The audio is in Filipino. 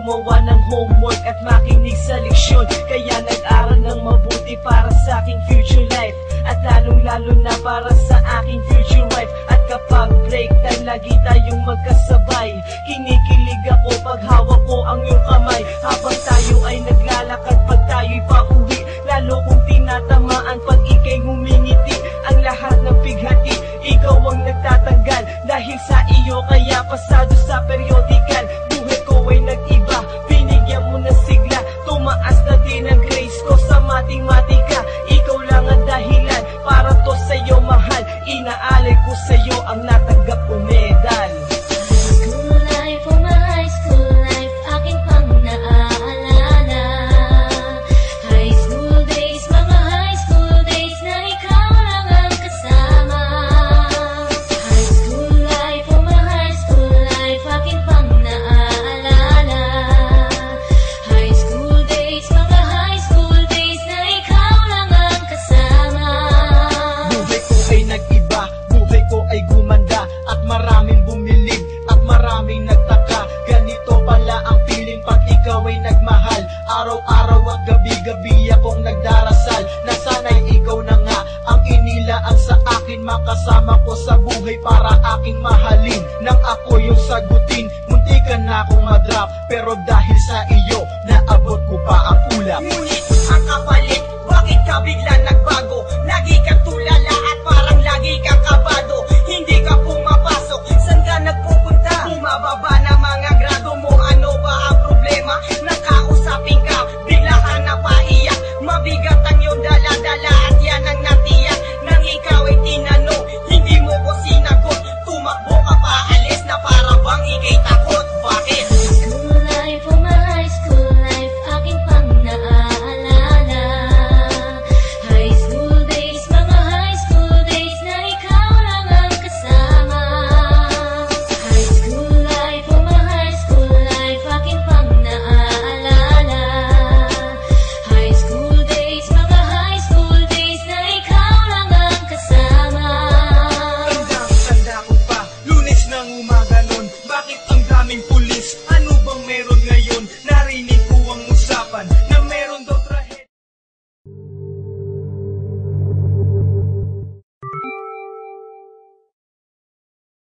gumawa ng homework at makinig sa leksyon. Kaya nag-aral ng mabuti para sa aking future life, at lalong-lalo na para sa aking future wife. At kapag break time, lagi tayong magkasabay. Kinikilig ako pag hawak ko ang iyong kamay, habang tayo ay naglalakad pag tayo'y pauwi. Lalo kong tinatamaan pag ika'y ngumingiti. Ang lahat ng pighati, ikaw ang nagtatanggal. Dahil sa iyo kaya pasado sa periodical. Buhay ko ay nag-iba, binigyan mo ng sigla. Tumaas na din ang grades ko sa matematika. Ikaw lang ang dahilan para to sa'yo mahal. Inaalay ko sa'yo ang natanggap kong medal. School life, oh my high school life, aking pang naaalala. High school days, mga high school days na ikaw lang ang kasama. High school life, oh my high school life, aking pang naaalala. High school days, mga high school days na ikaw lang ang kasama. Buhay ko ay nag-iba, buhay ko ay gumanda, at maraming bumilig, at maraming nagtaka. Ganito pala ang feeling pag ikaw ay nagmahal. Araw-araw at gabi-gabi akong nagdarasal na sana'y ikaw na nga ang inilaan sa akin. Makasama ko sa buhay para aking mahalin. Nang ako yung sagutin, muntikan na akong madrop, pero dahil sa iyo, naabot ko pa ang ulap. Ngunit ang kapalit, bakit ka bigla nagbago? Lagi kang tulala at parang lagi kang kabado. Hindi ka pumapasok, saan ka nagpupunta? Bumababa na mga grado mo, ano ba ang problema? Nakausapin ka, bigla ka napaiyak. Mabigat ang iyong dala-dala at yan ang natiyak. Nang ikaw ay tinanong, hindi mo ko sinagot. Tumakbo ka pa, alis na para bang ikay takot. Bakit? School life, oh my high school life, aking pang naaalala. High school days, mga high school days na ikaw lang ang kasama. High school life, oh my high school life, aking pang naaalala. High school days, mga high school days na ikaw lang ang kasama. Tanda ko pa, Lunes ng umaga nun. Bakit ang daming pulis?